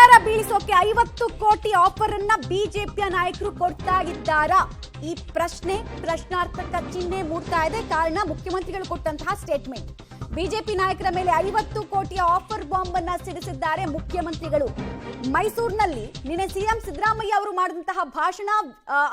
ಸರ್ಕಾರ ಬೀಳಿಸೋಕೆ 50 ಕೋಟಿ ಆಫರ್ ಅನ್ನ ಬಿಜೆಪಿಯ ನಾಯಕರು ಕೊಡ್ತಾ ಇದ್ದಾರಾ? ಈ ಪ್ರಶ್ನಾರ್ಥಕ ಚಿಹ್ನೆ ಮೂಡ್ತಾ ಇದೆ. ಕಾರಣ ಮುಖ್ಯಮಂತ್ರಿಗಳು ಕೊಟ್ಟಂತಹ ಸ್ಟೇಟ್ಮೆಂಟ್. ಬಿಜೆಪಿ ನಾಯಕರ ಮೇಲೆ 50 ಕೋಟಿಯ ಆಫರ್ ಬಾಂಬ್ ಅನ್ನ ಸಿಡಿಸಿದ್ದಾರೆ ಮುಖ್ಯಮಂತ್ರಿಗಳು. ಮೈಸೂರಿನಲ್ಲಿ ನಿನ್ನೆ ಸಿಎಂ ಸಿದ್ದರಾಮಯ್ಯ ಅವರು ಮಾಡಿದಂತಹ ಭಾಷಣ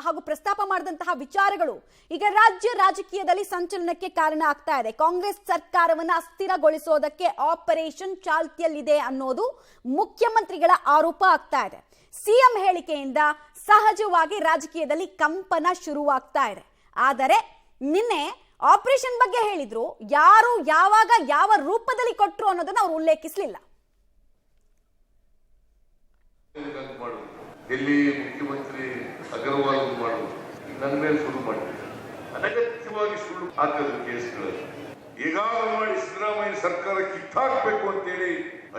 ಹಾಗೂ ಪ್ರಸ್ತಾಪ ಮಾಡಿದಂತಹ ವಿಚಾರಗಳು ಈಗ ರಾಜ್ಯ ರಾಜಕೀಯದಲ್ಲಿ ಸಂಚಲನಕ್ಕೆ ಕಾರಣ ಆಗ್ತಾ ಇದೆ. ಕಾಂಗ್ರೆಸ್ ಸರ್ಕಾರವನ್ನ ಅಸ್ಥಿರಗೊಳಿಸೋದಕ್ಕೆ ಆಪರೇಷನ್ ಚಾಲ್ತಿಯಲ್ಲಿದೆ ಅನ್ನೋದು ಮುಖ್ಯಮಂತ್ರಿಗಳ ಆರೋಪ ಆಗ್ತಾ ಇದೆ. ಸಿಎಂ ಹೇಳಿಕೆಯಿಂದ ಸಹಜವಾಗಿ ರಾಜಕೀಯದಲ್ಲಿ ಕಂಪನ ಶುರುವಾಗ್ತಾ ಇದೆ. ಆದರೆ ನಿನ್ನೆ ಆಪರೇಷನ್ ಬಗ್ಗೆ ಹೇಳಿದ್ರು, ಯಾರು ಯಾವಾಗ ಯಾವ ರೂಪದಲ್ಲಿ ಕೊಟ್ಟರು ಅನ್ನೋದನ್ನ ಅವರು ಉಲ್ಲೇಖಿಸಲಿಲ್ಲ. ಡೆಲ್ಲಿ ಮುಖ್ಯಮಂತ್ರಿ ಅಗರ್ವಾಲ್ ಮಾಡುವುದು ನನ್ನ ಮೇಲೆ ಶುರು ಮಾಡಿದ್ದಾರೆ. ಅನಗತ್ಯವಾಗಿ ಸುಳ್ಳು ಹಾಕದ ಕೇಸ್ಗಳು ಈಗಾಗಲೇ ಮಾಡಿ ಸಿದ್ದರಾಮಯ್ಯ ಸರ್ಕಾರ ಕಿತ್ತಾಕಬೇಕು ಅಂತೇಳಿ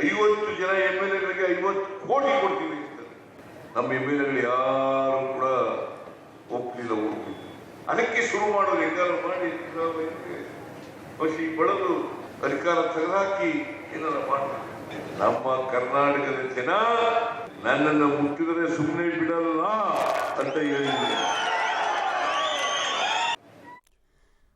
50 ಜನ MLA-ಗಳಿಗೆ 50 ಕೋಟಿ ಕೊಡ್ತೀವಿ. ನಮ್ಮ MLA-ಗಳು ಯಾರು ಕೂಡ ಒಪ್ಪಲಿಲ್ಲ, ಹೋಗ್ತಿದ್ರು. ಅದಕ್ಕೆ ಶುರು ಮಾಡೋದು ಹೆಂಗಾರು ಮಾಡಿ ಸಿದ್ದರಾಮಯ್ಯ ಬಡದು ಅಧಿಕಾರ ತೆಗೆದುಹಾಕಿ ಏನಾರ ಮಾಡ್ತಾರೆ. ನಮ್ಮ ಕರ್ನಾಟಕದ ಜನ ನನ್ನನ್ನು ಮುಟ್ಟಿದರೆ ಸುಮ್ಮನೆ ಬಿಡಲ್ಲ ಅಂತ ಹೇಳಿದ್ರು.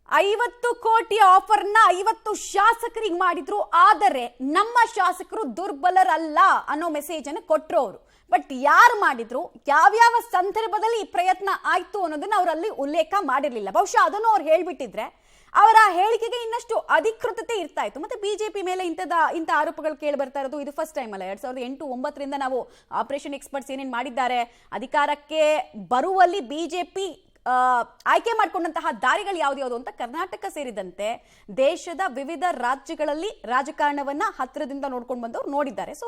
50 ಕೋಟಿ ಆಫರ್ನ 50 ಶಾಸಕರಿಗೆ ಮಾಡಿದ್ರು. ಆದರೆ ನಮ್ಮ ಶಾಸಕರು ದುರ್ಬಲರಲ್ಲ ಅನ್ನೋ ಮೆಸೇಜ್ ಅನ್ನು ಕೊಟ್ಟರು ಅವರು. ಬಟ್ ಯಾರು ಮಾಡಿದ್ರು, ಯಾವ್ಯಾವ ಸಂದರ್ಭದಲ್ಲಿ ಈ ಪ್ರಯತ್ನ ಆಯ್ತು ಅನ್ನೋದನ್ನ ಅವರಲ್ಲಿ ಉಲ್ಲೇಖ ಮಾಡಿರ್ಲಿಲ್ಲ. ಬಹುಶಃ ಅದನ್ನು ಅವ್ರು ಹೇಳ್ಬಿಟ್ಟಿದ್ರೆ ಅವರ ಹೇಳಿಕೆಗೆ ಇನ್ನಷ್ಟು ಅಧಿಕೃತತೆ ಇರ್ತಾ ಇತ್ತು. ಮತ್ತೆ ಬಿಜೆಪಿ ಮೇಲೆ ಇಂಥ ಆರೋಪಗಳು ಕೇಳಿ ಬರ್ತಾ ಇರೋದು ಇದು ಫಸ್ಟ್ ಟೈಮ್ ಅಲ್ಲ. 2008-09ರಿಂದ ನಾವು ಆಪರೇಷನ್ ಎಕ್ಸ್ಪರ್ಟ್ಸ್ ಏನೇನು ಮಾಡಿದ್ದಾರೆ, ಅಧಿಕಾರಕ್ಕೆ ಬರುವಲ್ಲಿ ಬಿಜೆಪಿ ಆಯ್ಕೆ ಮಾಡಿಕೊಂಡಂತಹ ದಾರಿಗಳು ಯಾವ್ದು ಅಂತ ಕರ್ನಾಟಕ ಸೇರಿದಂತೆ ದೇಶದ ವಿವಿಧ ರಾಜ್ಯಗಳಲ್ಲಿ ರಾಜಕಾರಣವನ್ನ ಹತ್ತಿರದಿಂದ ನೋಡ್ಕೊಂಡು ಬಂದವರು ನೋಡಿದ್ದಾರೆ. ಸೊ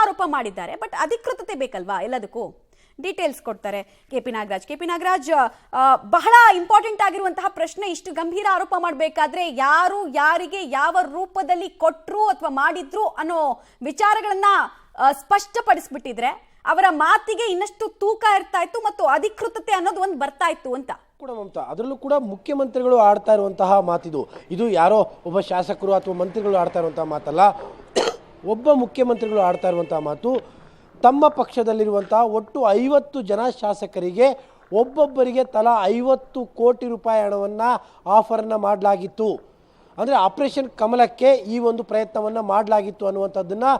ಆರೋಪ ಮಾಡಿದ್ದಾರೆ. ಬಟ್ ಅಧಿಕೃತತೆ ಬೇಕಲ್ವಾ ಎಲ್ಲದಕ್ಕೂ. ಡೀಟೇಲ್ಸ್ ಕೊಡ್ತಾರೆ ಕೆಪಿ ನಾಗರಾಜ್. ಬಹಳ ಇಂಪಾರ್ಟೆಂಟ್ ಆಗಿರುವಂತಹ ಪ್ರಶ್ನೆ, ಇಷ್ಟು ಗಂಭೀರ ಆರೋಪ ಮಾಡಬೇಕಾದ್ರೆ ಯಾರು ಯಾರಿಗೆ ಯಾವ ರೂಪದಲ್ಲಿ ಕೊಟ್ರು ಅಥವಾ ಮಾಡಿದ್ರು ಅನ್ನೋ ವಿಚಾರಗಳನ್ನ ಸ್ಪಷ್ಟಪಡಿಸ್ಬಿಟ್ಟಿದ್ರೆ ಅವರ ಮಾತಿಗೆ ಇನ್ನಷ್ಟು ತೂಕ ಇರ್ತಾ ಇತ್ತು ಮತ್ತು ಅಧಿಕೃತತೆ ಅನ್ನೋದು ಒಂದು ಬರ್ತಾ ಇತ್ತು ಅಂತ ಕೂಡ ಮಮತಾ. ಅದರಲ್ಲೂ ಕೂಡ ಮುಖ್ಯಮಂತ್ರಿಗಳು ಆಡ್ತಾ ಇರುವಂತಹ ಮಾತಿದು. ಇದು ಯಾರೋ ಒಬ್ಬ ಶಾಸಕರು ಅಥವಾ ಮಂತ್ರಿಗಳು ಆಡ್ತಾ ಇರುವಂತಹ ಮಾತಲ್ಲ. ಒಬ್ಬ ಮುಖ್ಯಮಂತ್ರಿಗಳು ಆಡ್ತಾ ಇರುವಂತಹ ಮಾತು. ತಮ್ಮ ಪಕ್ಷದಲ್ಲಿರುವಂತಹ ಒಟ್ಟು 50 ಜನ ಶಾಸಕರಿಗೆ ಒಬ್ಬೊಬ್ಬರಿಗೆ ತಲಾ 50 ಕೋಟಿ ರೂಪಾಯಿ ಹಣವನ್ನು ಆಫರನ್ನು ಮಾಡಲಾಗಿತ್ತು. ಅಂದರೆ ಆಪರೇಷನ್ ಕಮಲಕ್ಕೆ ಈ ಒಂದು ಪ್ರಯತ್ನವನ್ನು ಮಾಡಲಾಗಿತ್ತು ಅನ್ನುವಂಥದ್ದನ್ನು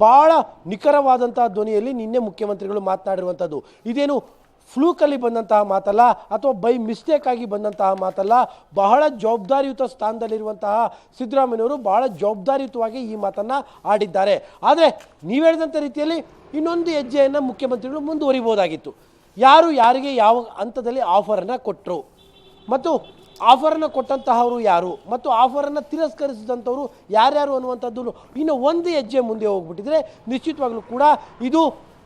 ಭಾಳ ನಿಖರವಾದಂತಹ ಧ್ವನಿಯಲ್ಲಿ ನಿನ್ನೆ ಮುಖ್ಯಮಂತ್ರಿಗಳು ಮಾತನಾಡಿರುವಂಥದ್ದು. ಇದೇನು ಫ್ಲೂಕಲ್ಲಿ ಬಂದಂತಹ ಮಾತಲ್ಲ ಅಥವಾ ಬೈ ಮಿಸ್ಟೇಕ್ ಆಗಿ ಬಂದಂತಹ ಮಾತಲ್ಲ. ಬಹಳ ಜವಾಬ್ದಾರಿಯುತ ಸ್ಥಾನದಲ್ಲಿರುವಂತಹ ಸಿದ್ದರಾಮಯ್ಯನವರು ಬಹಳ ಜವಾಬ್ದಾರಿಯುತವಾಗಿ ಈ ಮಾತನ್ನು ಆಡಿದ್ದಾರೆ. ಆದರೆ ನೀವು ಹೇಳಿದಂಥ ರೀತಿಯಲ್ಲಿ ಇನ್ನೊಂದು ಹೆಜ್ಜೆಯನ್ನು ಮುಖ್ಯಮಂತ್ರಿಗಳು ಮುಂದುವರಿಬೋದಾಗಿತ್ತು. ಯಾರು ಯಾರಿಗೆ ಯಾವ ಹಂತದಲ್ಲಿ ಆಫರನ್ನು ಕೊಟ್ಟರು ಮತ್ತು ಆಫರನ್ನು ಕೊಟ್ಟಂತಹವರು ಯಾರು ಮತ್ತು ಆಫರನ್ನು ತಿರಸ್ಕರಿಸಿದಂಥವರು ಯಾರ್ಯಾರು ಅನ್ನುವಂಥದ್ದು ಇನ್ನು ಒಂದು ಹೆಜ್ಜೆ ಮುಂದೆ ಹೋಗ್ಬಿಟ್ಟಿದ್ರೆ ನಿಶ್ಚಿತವಾಗ್ಲೂ ಕೂಡ ಇದು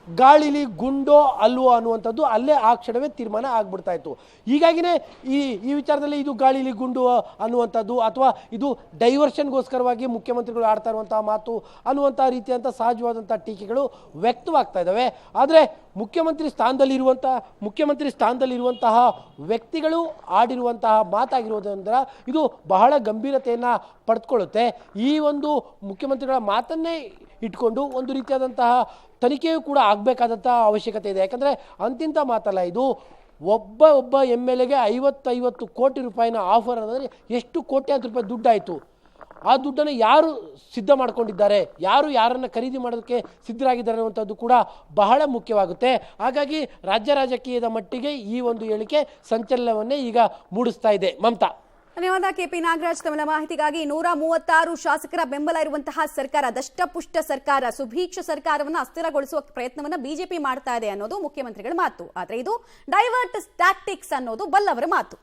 ಗಾಳಿಲಿ ಗುಂಡೋ ಅಲ್ವೋ ಅನ್ನುವಂಥದ್ದು ಅಲ್ಲೇ ಆ ಕ್ಷಣವೇ ತೀರ್ಮಾನ ಆಗ್ಬಿಡ್ತಾ ಇತ್ತು. ಹೀಗಾಗಿನೇ ಈ ವಿಚಾರದಲ್ಲಿ ಇದು ಗಾಳಿಲಿ ಗುಂಡು ಅನ್ನುವಂಥದ್ದು ಅಥವಾ ಇದು ಡೈವರ್ಷನ್ಗೋಸ್ಕರವಾಗಿ ಮುಖ್ಯಮಂತ್ರಿಗಳು ಆಡ್ತಾ ಇರುವಂತಹ ಮಾತು ಅನ್ನುವಂಥ ರೀತಿಯಂಥ ಸಹಜವಾದಂಥ ಟೀಕೆಗಳು ವ್ಯಕ್ತವಾಗ್ತಾ ಇದ್ದಾವೆ. ಆದರೆ ಮುಖ್ಯಮಂತ್ರಿ ಸ್ಥಾನದಲ್ಲಿರುವಂತಹ ವ್ಯಕ್ತಿಗಳು ಆಡಿರುವಂತಹ ಮಾತಾಗಿರೋದ್ರಿಂದ ಇದು ಬಹಳ ಗಂಭೀರತೆಯನ್ನು ಪಡೆದುಕೊಳ್ಳುತ್ತೆ. ಈ ಒಂದು ಮುಖ್ಯಮಂತ್ರಿಗಳ ಮಾತನ್ನೇ ಇಟ್ಕೊಂಡು ಒಂದು ರೀತಿಯಾದಂತಹ ತನಿಖೆಯೂ ಕೂಡ ಆಗಬೇಕಾದಂಥ ಅವಶ್ಯಕತೆ ಇದೆ. ಯಾಕಂದರೆ ಅಂತಿಂಥ ಮಾತಲ್ಲ ಇದು. ಒಬ್ಬ MLA-ಗೆ 50 ಕೋಟಿ ರೂಪಾಯಿನ ಆಫರ್ ಅಂದರೆ ಎಷ್ಟು ಕೋಟ್ಯಾಂತರ ರೂಪಾಯಿ ದುಡ್ಡಾಯಿತು. ಆ ದುಡ್ಡನ್ನು ಯಾರು ಸಿದ್ಧ ಮಾಡ್ಕೊಂಡಿದ್ದಾರೆ, ಯಾರು ಯಾರನ್ನು ಖರೀದಿ ಮಾಡೋದಕ್ಕೆ ಸಿದ್ಧರಾಗಿದ್ದಾರೆ ಅನ್ನುವಂಥದ್ದು ಕೂಡ ಬಹಳ ಮುಖ್ಯವಾಗುತ್ತೆ. ಹಾಗಾಗಿ ರಾಜ್ಯ ರಾಜಕೀಯದ ಮಟ್ಟಿಗೆ ಈ ಒಂದು ಹೇಳಿಕೆ ಸಂಚಲನವನ್ನೇ ಈಗ ಮೂಡಿಸ್ತಾ ಇದೆ. ಮಮತಾ. ಧನ್ಯವಾದ ಕೆಪಿ ನಾಗರಾಜ್ ತಮ್ಮ ಮಾಹಿತಿಗಾಗಿ. 136 ಶಾಸಕರ ಬೆಂಬಲ ಇರುವಂತಹ ಸರ್ಕಾರ, ದಷ್ಟಪುಷ್ಟ ಸರ್ಕಾರ, ಸುಭೀಕ್ಷ ಸರ್ಕಾರವನ್ನು ಅಸ್ಥಿರಗೊಳಿಸುವ ಪ್ರಯತ್ನವನ್ನ ಬಿಜೆಪಿ ಮಾಡ್ತಾ ಇದೆ ಅನ್ನೋದು ಮುಖ್ಯಮಂತ್ರಿಗಳ ಮಾತು. ಆದ್ರೆ ಇದು ಡೈವರ್ಟ್ ಟ್ಯಾಕ್ಟಿಕ್ಸ್ ಅನ್ನೋದು ಬಲ್ಲವರ ಮಾತು.